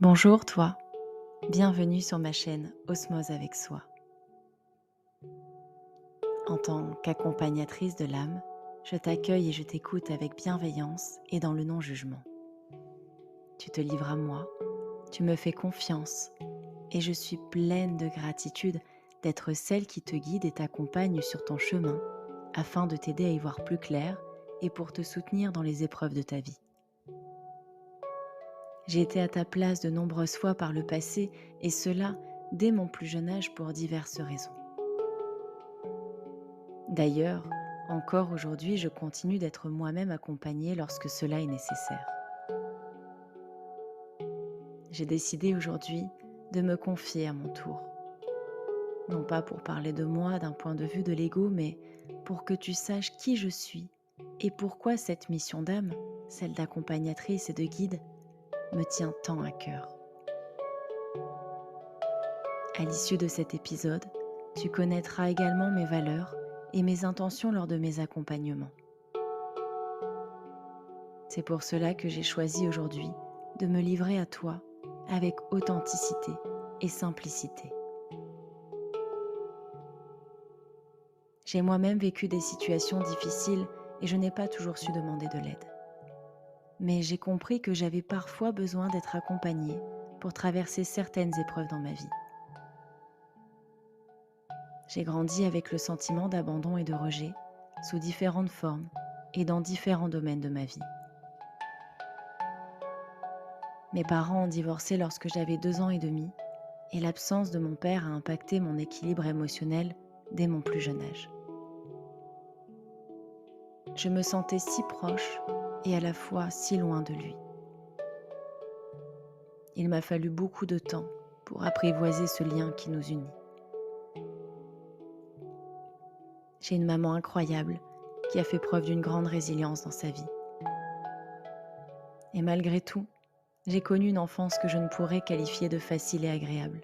Bonjour toi, bienvenue sur ma chaîne Osmose avec soi. En tant qu'accompagnatrice de l'âme, je t'accueille et je t'écoute avec bienveillance et dans le non-jugement. Tu te livres à moi, tu me fais confiance et je suis pleine de gratitude d'être celle qui te guide et t'accompagne sur ton chemin afin de t'aider à y voir plus clair et pour te soutenir dans les épreuves de ta vie. J'ai été à ta place de nombreuses fois par le passé et cela dès mon plus jeune âge pour diverses raisons. D'ailleurs, encore aujourd'hui, je continue d'être moi-même accompagnée lorsque cela est nécessaire. J'ai décidé aujourd'hui de me confier à mon tour. Non pas pour parler de moi d'un point de vue de l'ego, mais pour que tu saches qui je suis et pourquoi cette mission d'âme, celle d'accompagnatrice et de guide, me tient tant à cœur. À l'issue de cet épisode, tu connaîtras également mes valeurs et mes intentions lors de mes accompagnements. C'est pour cela que j'ai choisi aujourd'hui de me livrer à toi avec authenticité et simplicité. J'ai moi-même vécu des situations difficiles et je n'ai pas toujours su demander de l'aide. Mais j'ai compris que j'avais parfois besoin d'être accompagnée pour traverser certaines épreuves dans ma vie. J'ai grandi avec le sentiment d'abandon et de rejet sous différentes formes et dans différents domaines de ma vie. Mes parents ont divorcé lorsque j'avais 2 ans et demi et l'absence de mon père a impacté mon équilibre émotionnel dès mon plus jeune âge. Je me sentais si proche et à la fois si loin de lui. Il m'a fallu beaucoup de temps pour apprivoiser ce lien qui nous unit. J'ai une maman incroyable qui a fait preuve d'une grande résilience dans sa vie. Et malgré tout, j'ai connu une enfance que je ne pourrais qualifier de facile et agréable,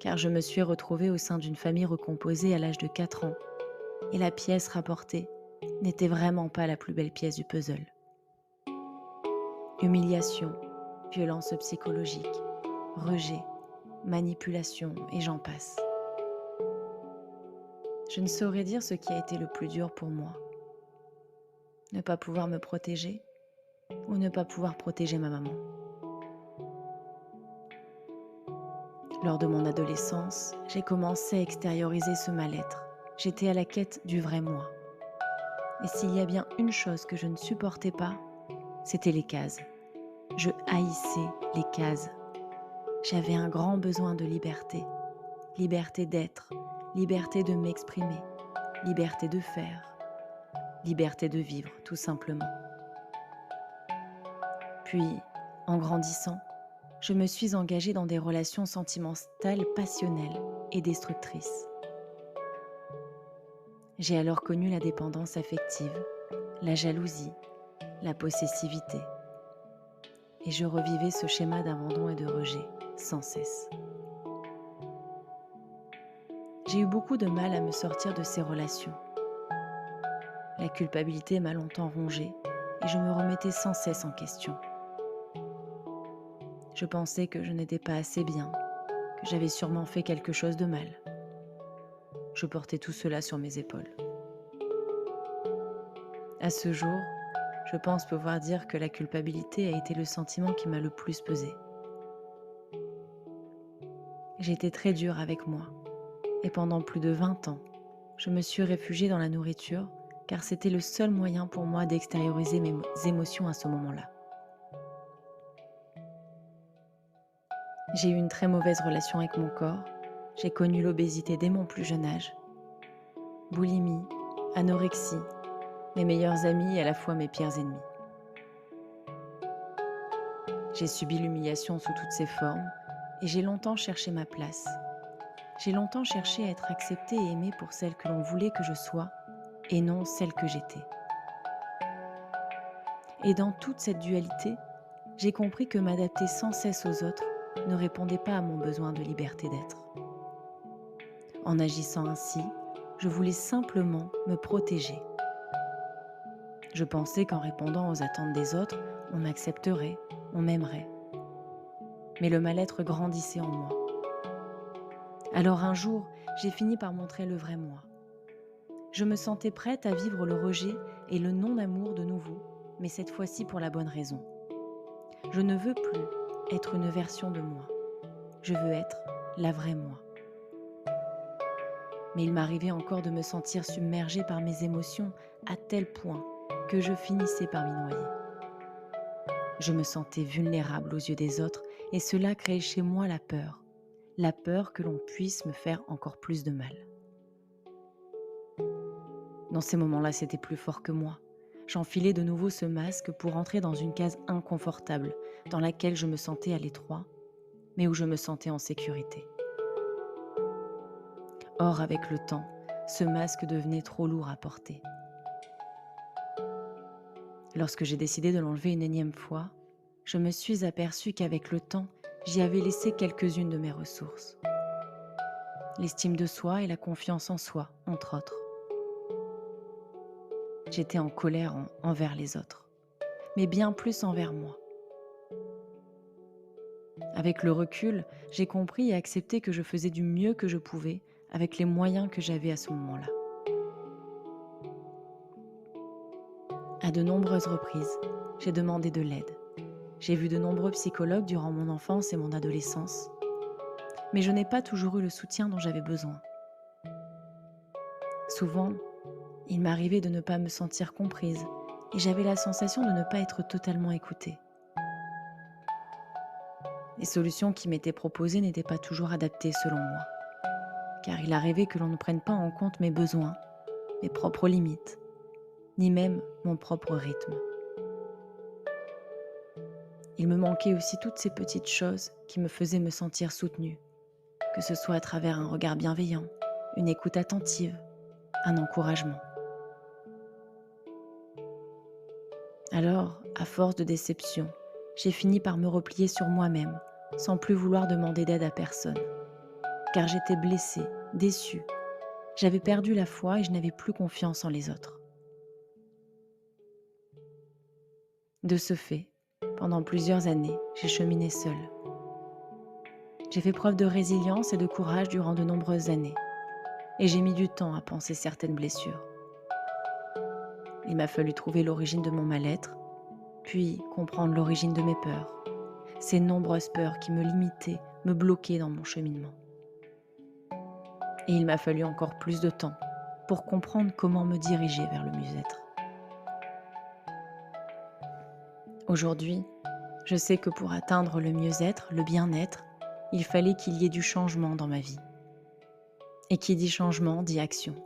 car je me suis retrouvée au sein d'une famille recomposée à l'âge de 4 ans, et la pièce rapportée n'était vraiment pas la plus belle pièce du puzzle. Humiliation, violence psychologique, rejet, manipulation et j'en passe. Je ne saurais dire ce qui a été le plus dur pour moi. Ne pas pouvoir me protéger ou ne pas pouvoir protéger ma maman. Lors de mon adolescence, j'ai commencé à extérioriser ce mal-être. J'étais à la quête du vrai moi. Et s'il y a bien une chose que je ne supportais pas, c'était les cases. Je haïssais les cases. J'avais un grand besoin de liberté. Liberté d'être, liberté de m'exprimer, liberté de faire, liberté de vivre, tout simplement. Puis, en grandissant, je me suis engagée dans des relations sentimentales passionnelles et destructrices. J'ai alors connu la dépendance affective, la jalousie, la possessivité. Et je revivais ce schéma d'abandon et de rejet sans cesse. J'ai eu beaucoup de mal à me sortir de ces relations. La culpabilité m'a longtemps rongée et je me remettais sans cesse en question. Je pensais que je n'étais pas assez bien, que j'avais sûrement fait quelque chose de mal. Je portais tout cela sur mes épaules. À ce jour, je pense pouvoir dire que la culpabilité a été le sentiment qui m'a le plus pesé. J'ai été très dure avec moi et pendant plus de 20 ans, je me suis réfugiée dans la nourriture car c'était le seul moyen pour moi d'extérioriser mes émotions à ce moment-là. J'ai eu une très mauvaise relation avec mon corps, j'ai connu l'obésité dès mon plus jeune âge, boulimie, anorexie, mes meilleurs amis et à la fois mes pires ennemis. J'ai subi l'humiliation sous toutes ses formes et j'ai longtemps cherché ma place. J'ai longtemps cherché à être acceptée et aimée pour celle que l'on voulait que je sois et non celle que j'étais. Et dans toute cette dualité, j'ai compris que m'adapter sans cesse aux autres ne répondait pas à mon besoin de liberté d'être. En agissant ainsi, je voulais simplement me protéger. Je pensais qu'en répondant aux attentes des autres, on m'accepterait, on m'aimerait. mais le mal-être grandissait en moi. Alors un jour, j'ai fini par montrer le vrai moi. Je me sentais prête à vivre le rejet et le non-amour de nouveau, mais cette fois-ci pour la bonne raison. Je ne veux plus être une version de moi. Je veux être la vraie moi. Mais il m'arrivait encore de me sentir submergée par mes émotions à tel point que je finissais par m'y noyer. Je me sentais vulnérable aux yeux des autres et cela créait chez moi la peur que l'on puisse me faire encore plus de mal. Dans ces moments-là, c'était plus fort que moi. J'enfilais de nouveau ce masque pour entrer dans une case inconfortable dans laquelle je me sentais à l'étroit, mais où je me sentais en sécurité. Or, avec le temps, ce masque devenait trop lourd à porter. Lorsque j'ai décidé de l'enlever une énième fois, je me suis aperçue qu'avec le temps, j'y avais laissé quelques-unes de mes ressources. L'estime de soi et la confiance en soi, entre autres. J'étais en colère envers les autres, mais bien plus envers moi. Avec le recul, j'ai compris et accepté que je faisais du mieux que je pouvais avec les moyens que j'avais à ce moment-là. À de nombreuses reprises, j'ai demandé de l'aide. J'ai vu de nombreux psychologues durant mon enfance et mon adolescence, mais je n'ai pas toujours eu le soutien dont j'avais besoin. Souvent, il m'arrivait de ne pas me sentir comprise et j'avais la sensation de ne pas être totalement écoutée. Les solutions qui m'étaient proposées n'étaient pas toujours adaptées selon moi, car il arrivait que l'on ne prenne pas en compte mes besoins, mes propres limites, ni même mon propre rythme. Il me manquait aussi toutes ces petites choses qui me faisaient me sentir soutenue, que ce soit à travers un regard bienveillant, une écoute attentive, un encouragement. Alors, à force de déception, j'ai fini par me replier sur moi-même, sans plus vouloir demander d'aide à personne. Car j'étais blessée, déçue. J'avais perdu la foi et je n'avais plus confiance en les autres. De ce fait, pendant plusieurs années, j'ai cheminé seule. J'ai fait preuve de résilience et de courage durant de nombreuses années. Et j'ai mis du temps à panser certaines blessures. Il m'a fallu trouver l'origine de mon mal-être, puis comprendre l'origine de mes peurs. Ces nombreuses peurs qui me limitaient, me bloquaient dans mon cheminement. Et il m'a fallu encore plus de temps pour comprendre comment me diriger vers le mieux-être. Aujourd'hui, je sais que pour atteindre le mieux-être, le bien-être, il fallait qu'il y ait du changement dans ma vie. Et qui dit changement dit action.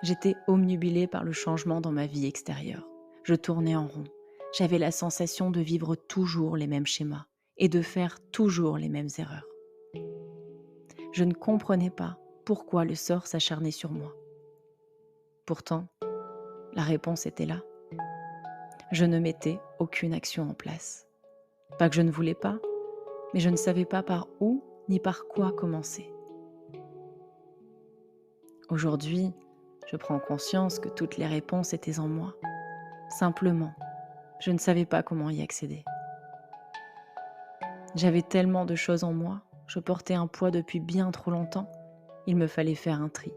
J'étais obnubilée par le changement dans ma vie extérieure. Je tournais en rond. J'avais la sensation de vivre toujours les mêmes schémas et de faire toujours les mêmes erreurs. Je ne comprenais pas pourquoi le sort s'acharnait sur moi. Pourtant, la réponse était là. Je ne mettais aucune action en place. Pas que je ne voulais pas, mais je ne savais pas par où ni par quoi commencer. Aujourd'hui, je prends conscience que toutes les réponses étaient en moi. Simplement, je ne savais pas comment y accéder. J'avais tellement de choses en moi, je portais un poids depuis bien trop longtemps, il me fallait faire un tri.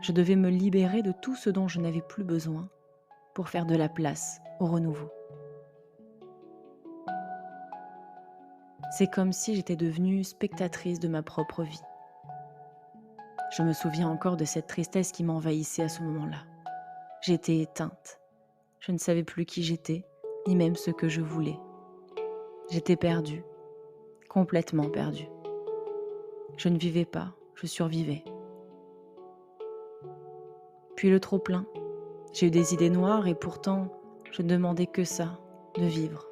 Je devais me libérer de tout ce dont je n'avais plus besoin pour faire de la place au renouveau. C'est comme si j'étais devenue spectatrice de ma propre vie. Je me souviens encore de cette tristesse qui m'envahissait à ce moment-là. J'étais éteinte. Je ne savais plus qui j'étais, ni même ce que je voulais. J'étais perdue, complètement perdue. Je ne vivais pas, je survivais. Puis le trop-plein. J'ai eu des idées noires et pourtant, je ne demandais que ça, de vivre.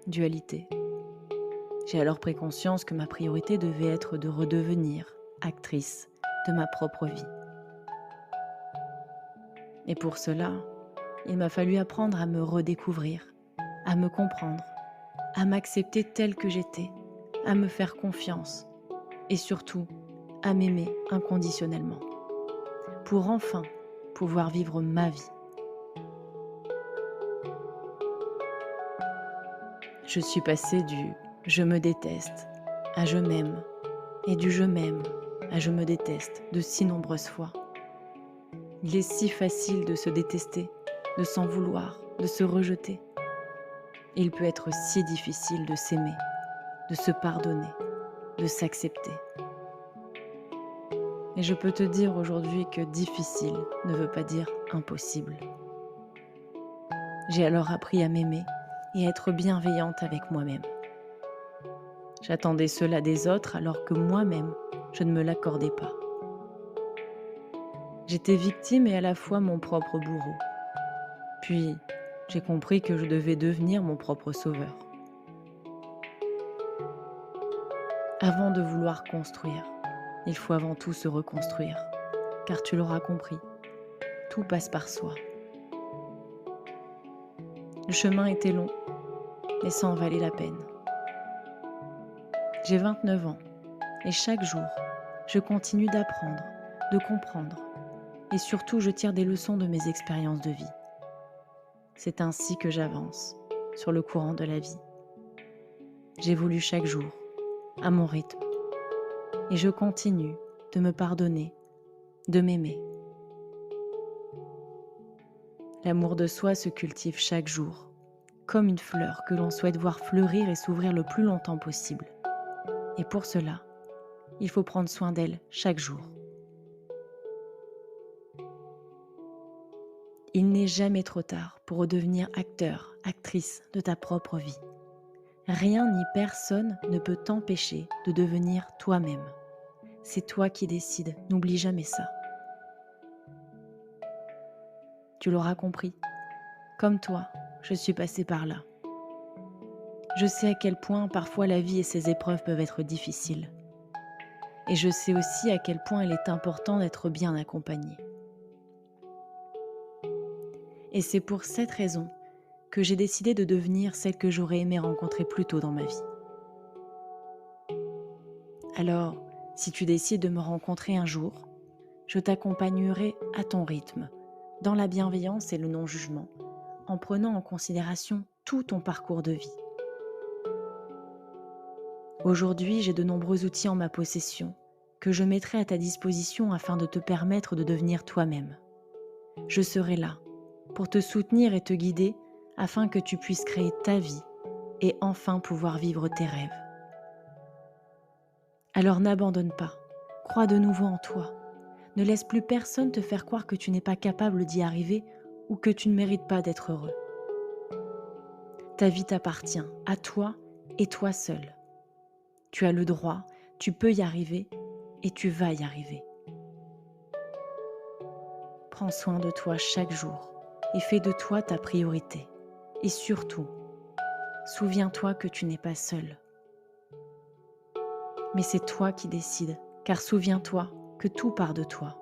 Dualité. J'ai alors pris conscience que ma priorité devait être de redevenir actrice de ma propre vie. Et pour cela, il m'a fallu apprendre à me redécouvrir, à me comprendre, à m'accepter telle que j'étais, à me faire confiance et surtout à m'aimer inconditionnellement, pour enfin pouvoir vivre ma vie. Je suis passée du «je me déteste» à «je m'aime» et du «je m'aime» à «je me déteste» de si nombreuses fois. Il est si facile de se détester, de s'en vouloir, de se rejeter. Et il peut être si difficile de s'aimer, de se pardonner, de s'accepter. Et je peux te dire aujourd'hui que difficile ne veut pas dire impossible. J'ai alors appris à m'aimer et à être bienveillante avec moi-même. J'attendais cela des autres alors que moi-même, je ne me l'accordais pas. J'étais victime et à la fois mon propre bourreau. Puis, j'ai compris que je devais devenir mon propre sauveur. Avant de vouloir construire, il faut avant tout se reconstruire, car tu l'auras compris, tout passe par soi. Le chemin était long, mais ça en valait la peine. J'ai 29 ans et chaque jour, je continue d'apprendre, de comprendre et surtout je tire des leçons de mes expériences de vie. C'est ainsi que j'avance sur le courant de la vie. J'évolue chaque jour, à mon rythme, et je continue de me pardonner, de m'aimer. L'amour de soi se cultive chaque jour, comme une fleur que l'on souhaite voir fleurir et s'ouvrir le plus longtemps possible. Et pour cela, il faut prendre soin d'elle chaque jour. Il n'est jamais trop tard pour redevenir acteur, actrice de ta propre vie. Rien ni personne ne peut t'empêcher de devenir toi-même. C'est toi qui décides, n'oublie jamais ça. Tu l'auras compris. Comme toi, je suis passée par là. Je sais à quel point parfois la vie et ses épreuves peuvent être difficiles. Et je sais aussi à quel point il est important d'être bien accompagné. Et c'est pour cette raison que j'ai décidé de devenir celle que j'aurais aimé rencontrer plus tôt dans ma vie. Alors, si tu décides de me rencontrer un jour, je t'accompagnerai à ton rythme, dans la bienveillance et le non-jugement, en prenant en considération tout ton parcours de vie. Aujourd'hui, j'ai de nombreux outils en ma possession que je mettrai à ta disposition afin de te permettre de devenir toi-même. Je serai là pour te soutenir et te guider afin que tu puisses créer ta vie et enfin pouvoir vivre tes rêves. Alors n'abandonne pas, crois de nouveau en toi. Ne laisse plus personne te faire croire que tu n'es pas capable d'y arriver ou que tu ne mérites pas d'être heureux. Ta vie t'appartient, à toi et toi seul. Tu as le droit, tu peux y arriver et tu vas y arriver. Prends soin de toi chaque jour et fais de toi ta priorité. Et surtout, souviens-toi que tu n'es pas seul. Mais c'est toi qui décides, car souviens-toi que tout part de toi.